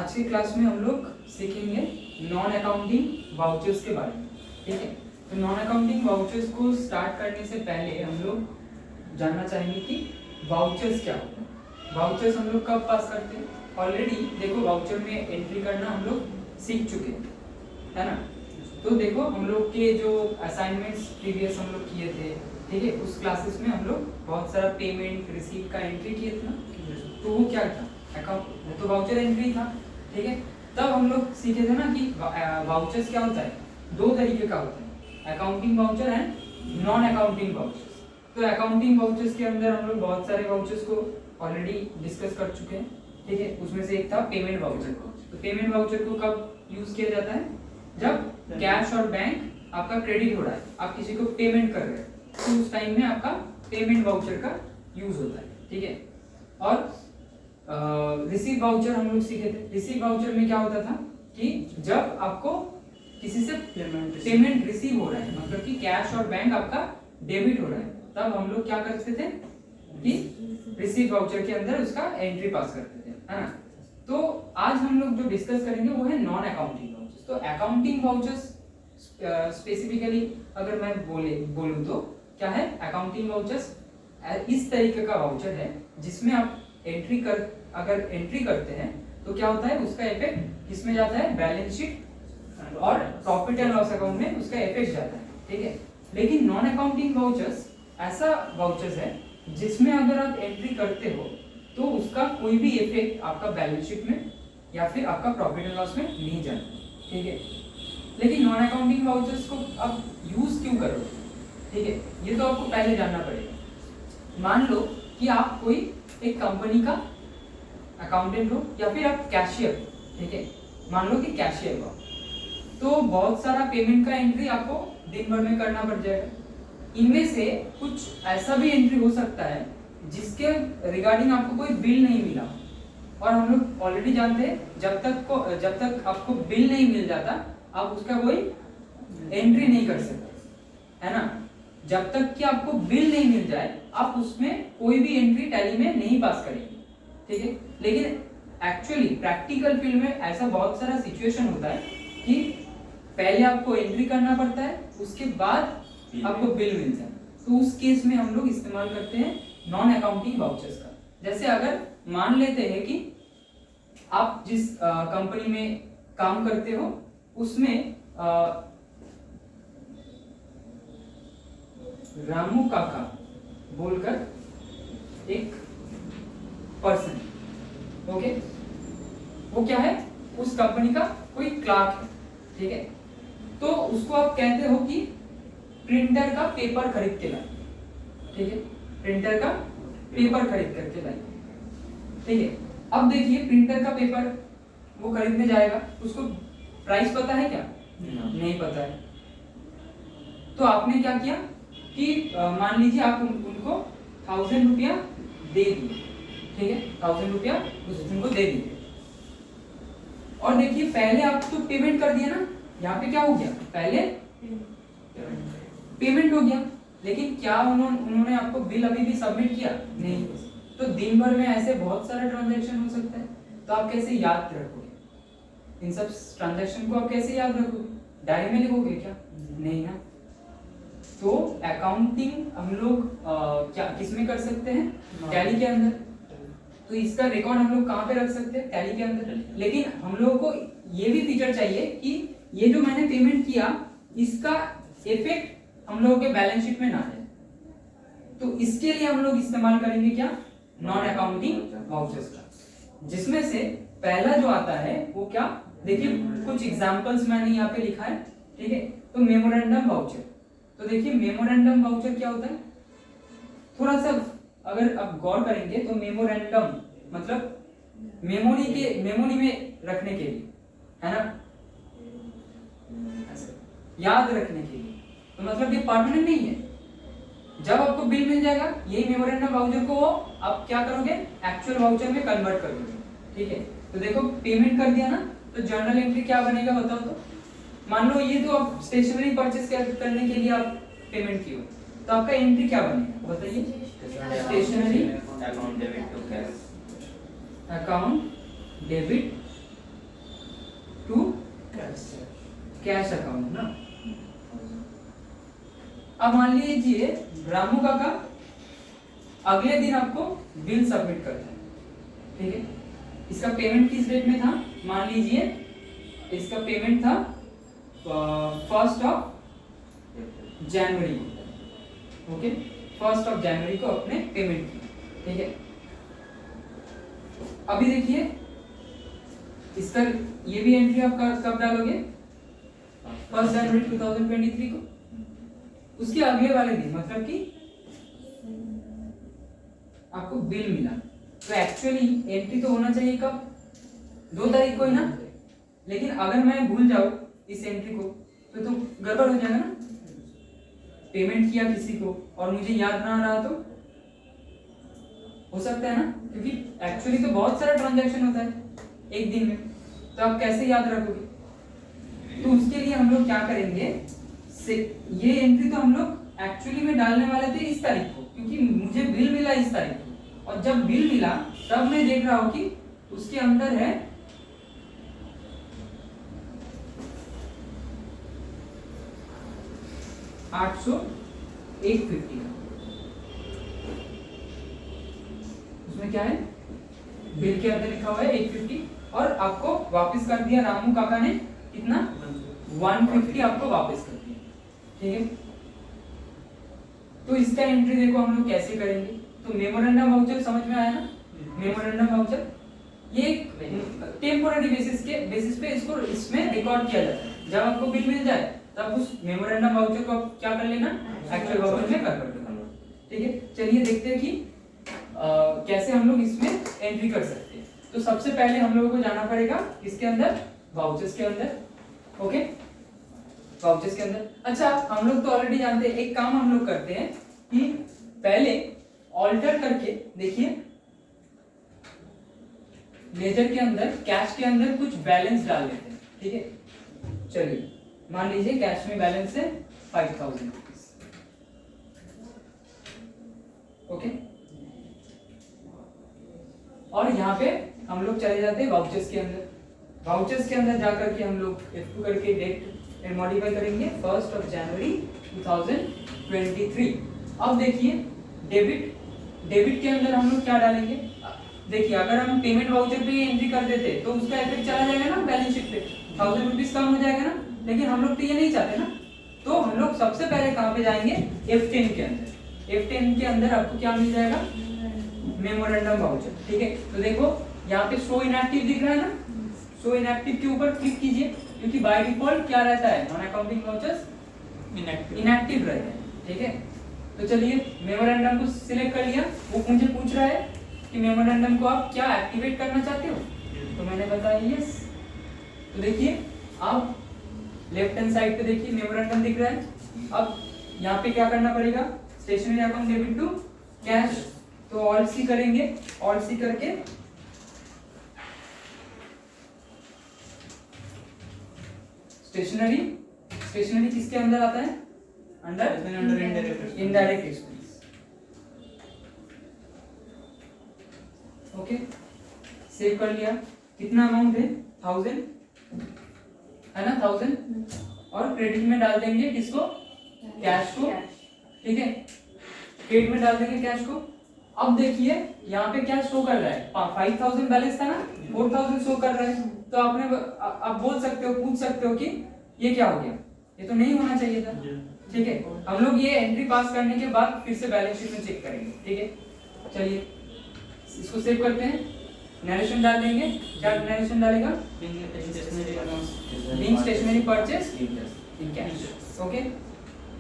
आज की क्लास में हम लोग सीखेंगे नॉन अकाउंटिंग वाउचर्स के बारे में। ठीक है, तो नॉन अकाउंटिंग वाउचर्स को स्टार्ट करने से पहले हम लोग जानना चाहेंगे कि वाउचर्स क्या होता है। वाउचर्स हम लोग कब पास करते हैं? ऑलरेडी देखो वाउचर में एंट्री करना हम लोग सीख चुके हैं, है ना। तो देखो हम लोग के जो असाइनमेंट्स प्रीवियस हम लोग किए थे, ठीक है, उस क्लासेस में हम लोग बहुत सारा पेमेंट रिसीट का एंट्री किए थे ना। तो वो क्या था? अकाउंट, तो वाउचर एंट्री था। ठीक है, तब हम लोग सीखे थे ना कि वाउचर्स क्या होता है, दो तरीके का होता है, accounting voucher and non accounting vouchers. तो अकाउंटिंग वाउचर्स के अंदर हम लोग बहुत सारे वाउचर्स को ऑलरेडी डिस्कस कर चुके हैं। ठीक है, उसमें से एक था पेमेंट वाउचर। तो पेमेंट वाउचर को कब यूज किया जाता है? जब कैश और बैंक आपका क्रेडिट हो रहा है, आप किसी को पेमेंट कर रहे हैं, तो उस टाइम में आपका पेमेंट वाउचर का यूज होता है। ठीक है, और रिसीव वाउचर हम लोग सीखे थे। रिसीव वाउचर में क्या होता था कि जब आपको किसी से पेमेंट रिसीव हो रहा है, मतलब कि कैश और बैंक आपका डेबिट हो रहा है, तब हम लोग क्या करते थे कि रिसीव वाउचर के अंदर उसका एंट्री पास करते थे, है ना। तो आज हम लोग जो डिस्कस करेंगे वो है नॉन अकाउंटिंग वाउचर्स। तो अकाउंटिंग वाउचर्स स्पेसिफिकली अगर मैं बोलूं तो क्या है? अकाउंटिंग वाउचर्स इस तरीके का वाउचर है जिसमें आप अगर एंट्री करते हैं तो क्या होता है, उसका इफेक्ट किसमें जाता है? बैलेंस शीट और प्रॉफिट एंड लॉस अकाउंट में उसका इफेक्ट जाता है। ठीक है, लेकिन नॉन अकाउंटिंग वाउचर्स ऐसा वाउचर्स है जिसमें अगर आप एंट्री करते हो तो उसका कोई भी इफेक्ट आपका बैलेंस शीट में या फिर आपका प्रॉफिट एंड लॉस में नहीं जाता। ठीक है, लेकिन नॉन अकाउंटिंग वाउचर्स को आप यूज क्यों करोगे? ठीक है, ये तो आपको पहले जानना पड़ेगा। मान लो कि आप कोई एक कंपनी का अकाउंटेंट हो या फिर आप कैशियर हो। ठीक है, मान लो कि कैशियर हो, तो बहुत सारा पेमेंट का एंट्री आपको दिन भर में करना पड़ जाएगा। इनमें से कुछ ऐसा भी एंट्री हो सकता है जिसके रिगार्डिंग आपको कोई बिल नहीं मिला, और हम लोग ऑलरेडी जानते हैं जब तक आपको बिल नहीं मिल जाता आप उसका कोई एंट्री नहीं कर सकते, है ना। जब तक कि आपको बिल नहीं मिल जाए आप उसमें कोई भी एंट्री टैली में नहीं पास करेंगे। ठीक है, लेकिन एक्चुअली प्रैक्टिकल फील्ड में ऐसा बहुत सारा सिचुएशन होता है कि पहले आपको एंट्री करना पड़ता है, उसके बाद आपको बिल मिल जाए। तो उस केस में हम लोग इस्तेमाल करते हैं नॉन अकाउंटिंग वाउचर्स का। जैसे अगर मान लेते हैं कि आप जिस कंपनी में काम करते हो उसमें रामू काका बोलकर एक पर्सन, ओके, वो क्या है? उस कंपनी का कोई क्लार्क है। ठीक है, तो उसको आप कहते हो कि प्रिंटर का पेपर खरीद के लाए। ठीक है, प्रिंटर का पेपर खरीद करके लाए। ठीक है, अब देखिए प्रिंटर का पेपर वो खरीदने जाएगा, उसको प्राइस पता है क्या? नहीं पता है। तो आपने क्या किया कि मान लीजिए आप उनको 1000 रुपया दे दिए। ठीक है, 1000 रुपया उनको दे दिए, और देखिए पहले आप तो पेमेंट कर दिया ना। यहाँ पे क्या हो गया? पहले पेमेंट हो गया, लेकिन क्या उन्होंने आपको बिल अभी भी सबमिट किया? नहीं। तो दिन भर में ऐसे बहुत सारा ट्रांजैक्शन हो सकता है, तो आप कैसे याद रखोगे इन सब ट्रांजैक्शन को? आप कैसे याद रखोगे? डायरी में लिखोगे क्या? नहीं ना। तो अकाउंटिंग हम लोग क्या किसमें कर सकते हैं? टैली के अंदर। तो इसका रिकॉर्ड हम लोग कहाँ पे रख सकते हैं? टैली के अंदर। लेकिन हम लोगों को ये भी फीचर चाहिए कि ये जो मैंने पेमेंट किया इसका इफेक्ट हम लोगों के बैलेंस शीट में ना आए। तो इसके लिए हम लोग इस्तेमाल करेंगे क्या? नॉन अकाउंटिंग वाउचर्स का, जिसमें से पहला जो आता है वो क्या? देखिए कुछ एग्जांपल्स मैंने यहाँ पे लिखा है। ठीक है, तो मेमोरेंडम वाउचर। तो देखिए मेमोरेंडम वाउचर क्या होता है, थोड़ा सा अगर आप गौर करेंगे तो मेमोरेंडम मतलब मेमोरी में रखने के लिए, है ना, याद रखने के लिए। तो मतलब ये परमानेंट नहीं है। जब आपको बिल मिल जाएगा यही मेमोरेंडम वाउचर को आप क्या करोगे? एक्चुअल वाउचर में कन्वर्ट कर दोगे। ठीक है, तो देखो पेमेंट कर दिया ना, तो जर्नल एंट्री क्या बनेगा बताओ तो? मान लो ये तो आप स्टेशनरी परचेस करने के लिए आप पेमेंट की हो, तो आपका एंट्री क्या बनेगा बताइए? Stationery account debit cash account ना। अब मान लीजिए रामू काका अगले दिन आपको बिल सबमिट करता है, ठीक है। इसका पेमेंट किस डेट में था, मान लीजिए इसका पेमेंट था 1 जनवरी को, ओके। 1 जनवरी को अपने पेमेंट की, ठीक है। अभी देखिए इसका ये भी एंट्री आप कब डालोगे, 1 जनवरी 2023 को। उसके अगले वाले दिन मतलब कि आपको बिल मिला, तो एक्चुअली एंट्री तो होना चाहिए कब, 2 तारीख को ही ना। लेकिन अगर मैं भूल जाऊं इस एंट्री को तो गड़बड़ हो जाएगा ना। पेमेंट किया किसी को और मुझे याद ना आ रहा तो हो सकता है ना, क्योंकि एक्चुअली तो बहुत सारा ट्रांजैक्शन होता है एक दिन में, तो आप कैसे याद रखोगे। तो उसके लिए हम लोग क्या करेंगे, ये एंट्री तो हम लोग एक्चुअली में डालने वाले थे इस तारीख को, क्योंकि मुझे बिल मिला इस तारीख को, और जब बिल मिला तब मैं देख रहा हूं कि उसके अंदर है 801.50 का। उसमें क्या है, बिल के अंदर लिखा हुआ है 850, और आपको वापस कर दिया रामू काका ने कितना, 150 आपको वापस कर दिया, ठीक है। तो इसका एंट्री देखो हम लोग कैसे करेंगे। तो मेमोरेंडम वाउचर समझ में आया ना, मेमोरेंडम वाउचर ये टेम्पोररी बेसिस पे इसको इसमें रिकॉर्ड किया जाता है। जब आपको बिल मिल जाए तब उस मेमोरेंडम वाउचर को आप क्या कर लेना, एक्चुअल वाउचर में कन्वर्ट कर लेना, ठीक है। चलिए देखते हैं कि कैसे हम लोग इसमें एंट्री कर सकते हैं। तो सबसे पहले हम लोगों को जाना पड़ेगा इसके अंदर, वाउचर्स के अंदर, ओके, वाउचर्स के अंदर। अच्छा हम लोग तो ऑलरेडी जानते हैं, एक काम हम लोग करते हैं कि पहले ऑल्टर करके देखिए लेजर के अंदर, कैश के अंदर कुछ बैलेंस डाल देते हैं, ठीक है। चलिए मान लीजिए कैश में बैलेंस है 5000 रुपीज, ओके। और यहाँ पे हम लोग चले जाते हैं वाउचर्स के अंदर। वाउचर्स के अंदर जाकर के हम लोग F2 करके डेट मॉडिफाई करेंगे 1 जनवरी 2023। अब देखिए डेबिट के अंदर हम लोग क्या डालेंगे, देखिए अगर हम पेमेंट वाउचर पे एंट्री कर देते तो उसका इफेक्ट चला जाएगा ना बैलेंस शीट पे, 1000 रुपीज कम हो जाएगा ना। लेकिन हम लोग तो ये नहीं चाहते ना, तो हम लोग सबसे पहले कहाँ पे जाएंगे, F10 के अंदर। F10 के अंदर आपको क्या मिल जाएगा, मेमोरेंडम वाउचर, ठीक है। तो देखो यहाँ पे शो इनएक्टिव दिख रहा है ना, शो इनएक्टिव के ऊपर क्लिक कीजिए, क्योंकि बाय डिफॉल्ट क्या रहता है, नॉन अकाउंटिंग वाउचर्स इनएक्टिव रहते हैं, ठीक है। तो चलिए मेमोरेंडम को सिलेक्ट कर लिया। वो मुझे पूछ रहा है कि मेमोरेंडम को आप क्या एक्टिवेट करना चाहते हो, तो मैंने बताया यस। तो देखिए आप लेफ्ट हैंड साइड पे देखिए मेमोरेंडम दिख रहा है। अब यहाँ पे क्या करना पड़ेगा, stationery account debit to cash, तो ऑल्ट सी करेंगे, ऑल्ट सी करके स्टेशनरी किसके अंदर आता है, under indirect expense, okay. Save कर लिया। कितना अमाउंट है, 1000 है ना, 1000, और क्रेडिट में डाल देंगे किसको, कैश को, ठीक है। क्रेडिट में डाल देंगे कैश को। अब देखिए यहाँ पे क्या शो कर रहा है, 5000 बैलेंस था ना, 4000 शो कर रहा है। तो आप बोल सकते हो, पूछ सकते हो कि ये क्या हो गया, ये तो नहीं होना चाहिए था, ठीक है। हम लोग ये एंट्री पास करने के बाद फिर से बैलेंस शीट में चेक करेंगे, ठीक है। चलिए इसको सेव करते हैं, नरेशन डाल देंगे। क्या नरेशन डालेगा, being stationery purchase in cash, okay.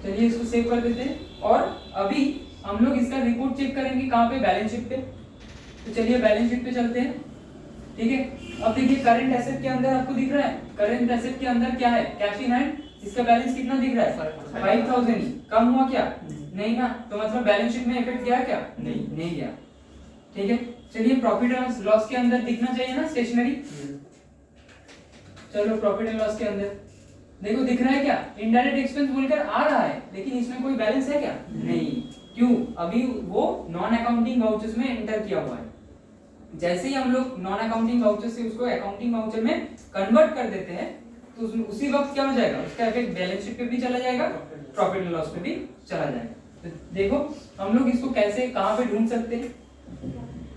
चलिए इसको सेव कर देते हैं। और अभी हम लोग इसका रिपोर्ट चेक करेंगे कहाँ पे, बैलेंस शीट पे। तो चलिए बैलेंस शीट पे चलते हैं, ठीक है। अब देखिए करंट एसेट के अंदर आपको दिख रहा है, करंट एसेट के अंदर क्या है, कैश इन हैंड, इसका बैलेंस कितना दिख रहा है, 5000। कम हुआ क्या, नहीं ना, तो मतलब बैलेंस शीट में इफेक्ट गया क्या, नहीं गया, ठीक है। चलिए प्रॉफिट एंड लॉस के अंदर दिखना चाहिए ना स्टेशनरी। चलो प्रॉफिट एंड लॉस के अंदर देखो दिख रहा है क्या, इनडायरेक्ट एक्सपेंस बोलकर आ रहा है, लेकिन इसमें कोई बैलेंस है क्या, नहीं। क्यों, अभी वो नॉन अकाउंटिंग वाउचर्स में एंटर किया हुआ है। जैसे ही हम लोग नॉन अकाउंटिंग वाउचर से उसको अकाउंटिंग वाउचर में कन्वर्ट कर देते हैं, तो उसमें उसी वक्त क्या हो जाएगा, उसका इफेक्ट बैलेंस शीट पे भी चला जाएगा, प्रॉफिट एंड लॉस पे भी चला जाएगा। तो देखो हम लोग इसको कैसे कहाँ पे ढूंढ सकते हैं,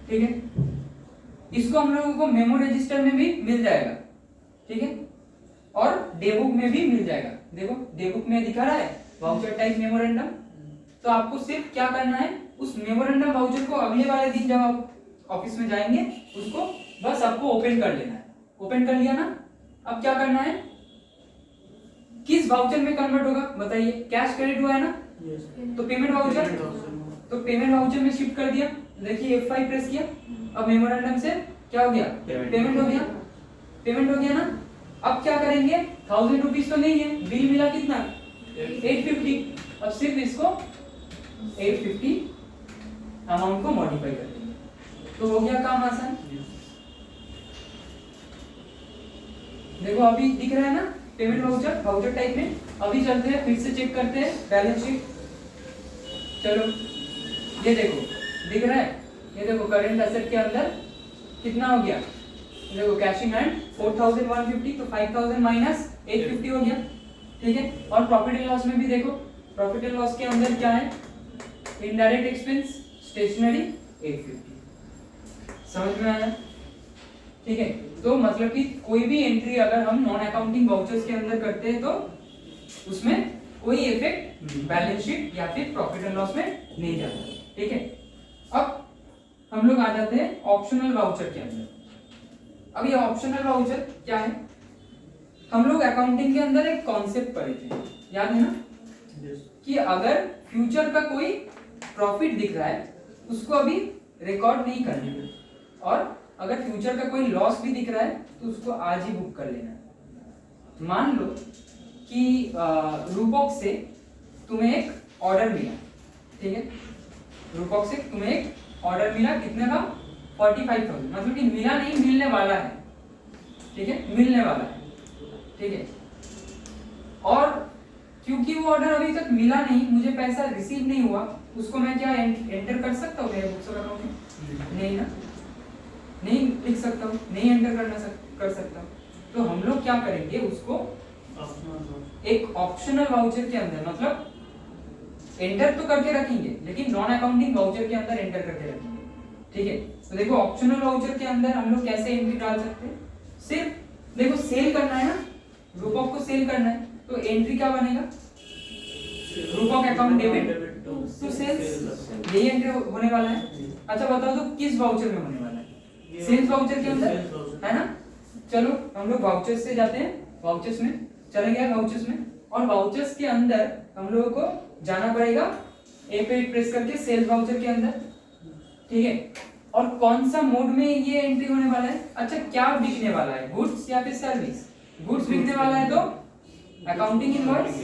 ठीक है। इसको हम लोगों को मेमो रजिस्टर में भी मिल जाएगा, ठीक है, और डे बुक में भी मिल जाएगा। देखो डे बुक में दिखा रहा है वाउचर टाइप मेमोरेंडम। तो आपको सिर्फ क्या करना है, उस मेमोरेंडम वाउचर को अगले वाले दिन जब आप ऑफिस में जाएंगे उसको बस आपको ओपन कर लेना है। ओपन कर लिया ना, अब क्या करना है, किस वाउचर में कन्वर्ट होगा बताइए, कैश क्रेडिट हुआ है ना, तो पेमेंट वाउचर, तो पेमेंट वाउचर में शिफ्ट कर दिया। देखिए F5 प्रेस किया, अब मेमोरेंडम से क्या हो गया, पेमेंट हो गया, पेमेंट हो गया ना। अब क्या करेंगे, 1000 रुपीज तो नहीं है, बिल मिला कितना 850। अब सिर्फ इसको 850 अमाउंट को मॉडिफाई कर देंगे, तो हो गया काम आसान। देखो अभी दिख रहा है ना पेमेंट वाउचर, वाउचर टाइप में। अभी चलते हैं फिर से चेक करते हैं बैलेंस शीट। चलो ये देखो दिख रहा है, ये देखो करंट एसेट के अंदर कितना हो गया, देखो कैश इन हैंड 4150, तो 5000 माइनस 850 हो गया, ठीक है। और प्रॉफिट एंड लॉस में भी देखो, प्रॉफिट एंड लॉस के अंदर क्या है, इनडायरेक्ट एक्सपेंस स्टेशनरी 850। समझ में आया, ठीक है। तो मतलब कि कोई भी एंट्री अगर हम नॉन अकाउंटिंग वाउचर्स के अंदर करते हैं तो उसमें कोई इफेक्ट बैलेंस शीट या फिर प्रॉफिट एंड लॉस में नहीं जाता, ठीक है। अब हम लोग आ जाते हैं ऑप्शनल वाउचर के अंदर। अब ये ऑप्शनल वाउचर क्या है, हम लोग अकाउंटिंग के अंदर एक कॉन्सेप्ट पढ़े थे, याद है ना, कि अगर फ्यूचर का कोई प्रॉफिट दिख रहा है उसको अभी रिकॉर्ड नहीं करना है, और अगर फ्यूचर का कोई लॉस भी दिख रहा है तो उसको आज ही बुक कर लेना है। मान लो कि रूपॉक्स से तुम्हें एक ऑर्डर मिला, ठीक है, रूपॉक्स से तुम्हें एक ऑर्डर मिला कितने का, 45,000, मतलब कि मिला नहीं, मिलने वाला है, ठीक है, मिलने वाला है, ठीक है। और क्योंकि वो ऑर्डर अभी तक मिला नहीं, मुझे पैसा रिसीव नहीं हुआ, उसको मैं क्या एंटर कर सकता हूँ मेरे बुक्स अकाउंट में, नहीं ना, नहीं लिख सकता हूँ, नहीं एंटर कर सकता हूँ। तो हम लोग क्या करेंगे, उसको एक ऑप्शनल वाउचर के अंदर, मतलब एंटर तो करके रखेंगे लेकिन नॉन अकाउंटिंग वाउचर के अंदर एंटर करके रखेंगे, ठीक है। तो देखो ऑप्शनल वाउचर के अंदर हम लोग कैसे एंट्री डाल सकते हैं, सिर्फ देखो सेल करना है ना, रूपॉक को सेल करना है, तो एंट्री क्या बनेगा, रूपॉक अकाउंट डेबिट टू सेल्स, यही एंट्री होने वाला है। अच्छा बताओ तो किस वाउचर में होने वाला है, सेल्स वाउचर के अंदर, है ना। चलो हम लोग वाउचर्स से जाते हैं, वाउचर्स में चले गए, वाउचर्स में, और वाउचर्स के अंदर हम लोगों को जाना पड़ेगा F8 प्रेस करके सेल्स वाउचर के अंदर, ठीक है। और कौन सा मोड में ये एंट्री होने वाला है, अच्छा क्या बिकने वाला है, गुड्स या फिर सर्विस, गुड्स बिकने वाला है तो अकाउंटिंग इनवॉइस,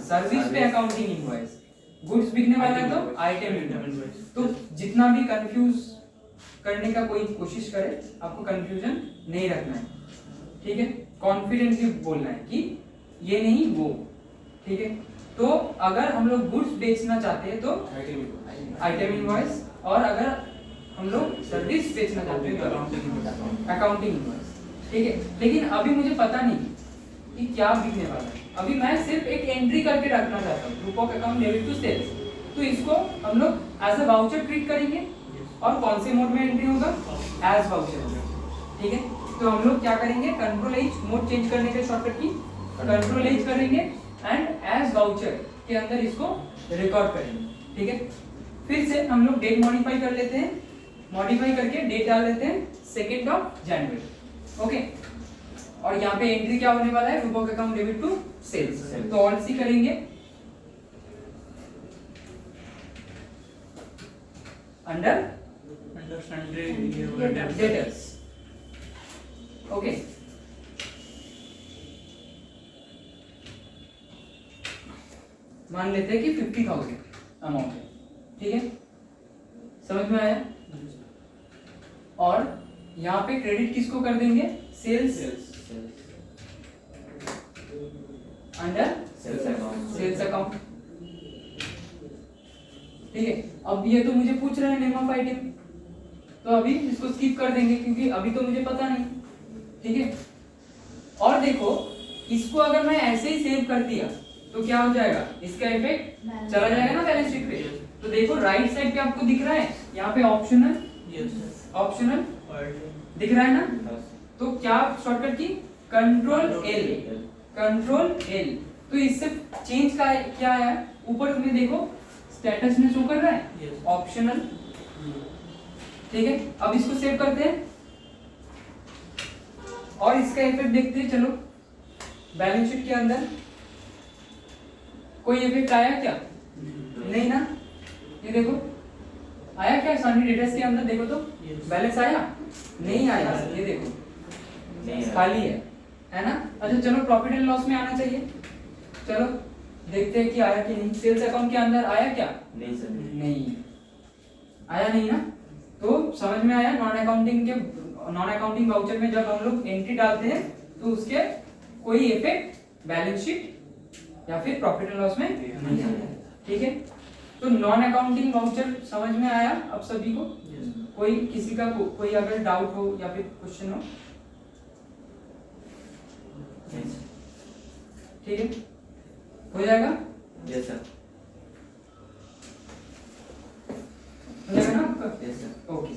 सर्विस पे अकाउंटिंग इनवॉइस, गुड्स बिकने वाला है तो आइटम इनवॉइस। तो जितना भी कंफ्यूज करने का कोई कोशिश करे, आपको कंफ्यूजन नहीं रखना है, ठीक है, कॉन्फिडेंटली बोलना है कि ये नहीं वो, ठीक है। तो अगर हम लोग गुड्स बेचना चाहते हैं तो आइटम इनवॉइस, और अगर हम लोग सर्विस बेचना चाहते हैं तो अकाउंटिंग इनवॉइस, ठीक है। लेकिन अभी मुझे पता नहीं कि क्या बिकने वाला है, अभी मैं सिर्फ एक एंट्री करके रखना चाहता हूँ, group of account debit to sales, तो इसको हम लोग एज अ वाउचर ट्रीट करेंगे, और कौन से मोड में एंट्री होगा, एज वाउचर होगा, ठीक है। तो हम लोग क्या करेंगे, कंट्रोल एच, मोड चेंज करने के शॉर्टकट की कंट्रोल एच करेंगे एंड एज वाउचर के अंदर इसको रिकॉर्ड करेंगे, ठीक है। फिर से हम लोग डेट मॉडिफाई कर लेते हैं, मॉडिफाई करके डेट डाल लेते हैं 2 जनवरी, ओके। और यहाँ पे एंट्री क्या होने वाला है, group of account debit to sales, तो ऑल सी करेंगे, अंडर डेटर्स, ओके। मान लेते हैं कि 50,000 अमाउंट है, ठीक है, समझ में आया। और यहाँ पे क्रेडिट किसको कर देंगे, सेल्स अंडर सेल्स अकाउंट, ठीक है। अब ये तो मुझे पूछ रहे हैं नेम ऑफ आइटम, तो अभी इसको स्किप कर देंगे क्योंकि अभी तो मुझे पता नहीं, ठीक है। और देखो इसको अगर मैं ऐसे ही सेव कर दिया तो क्या हो जाएगा, इसका इफेक्ट चला जाएगा ना बैलेंस शीट पे। तो देखो राइट साइड पे आपको दिख रहा है यहाँ पे ऑप्शनल, ऑप्शनल दिख रहा है ना। तो क्या शॉर्टकट की कंट्रोल एल, कंट्रोल एल। तो इससे चेंज का क्या है, ऊपर तुम्हें देखो स्टेटस में शो कर रहा है ऑप्शनल, ठीक है। अब इसको सेव करते हैं और इसका इफेक्ट देखते हैं। चलो बैलेंस शीट के अंदर कोई इफेक्ट आया क्या, नहीं ना। ये देखो आया क्या सनी डेटास के अंदर, देखो तो बैलेंस आया, नहीं आया, ये देखो खाली है ना। अच्छा चलो प्रॉफिट एंड लॉस में आना चाहिए, चलो देखते हैं कि आया कि नहीं। सेल्स अकाउंट के अंदर आया क्या, नहीं सर, नहीं आया, नहीं ना। तो समझ में आया, नॉन अकाउंटिंग के, नॉन अकाउंटिंग वाउचर में जब हम लोग एंट्री डालते हैं तो उसके कोई इफेक्ट बैलेंस शीट या फिर प्रॉफिट एंड लॉस में नहीं आता, ठीक है। तो नॉन अकाउंटिंग वाउचर समझ में आया अब सभी को। कोई किसी का कोई अगर डाउट हो या फिर क्वेश्चन हो, ठीक है, हो जाएगा। यस सर, हो जाएगा ना आपका, यस सर। ओके।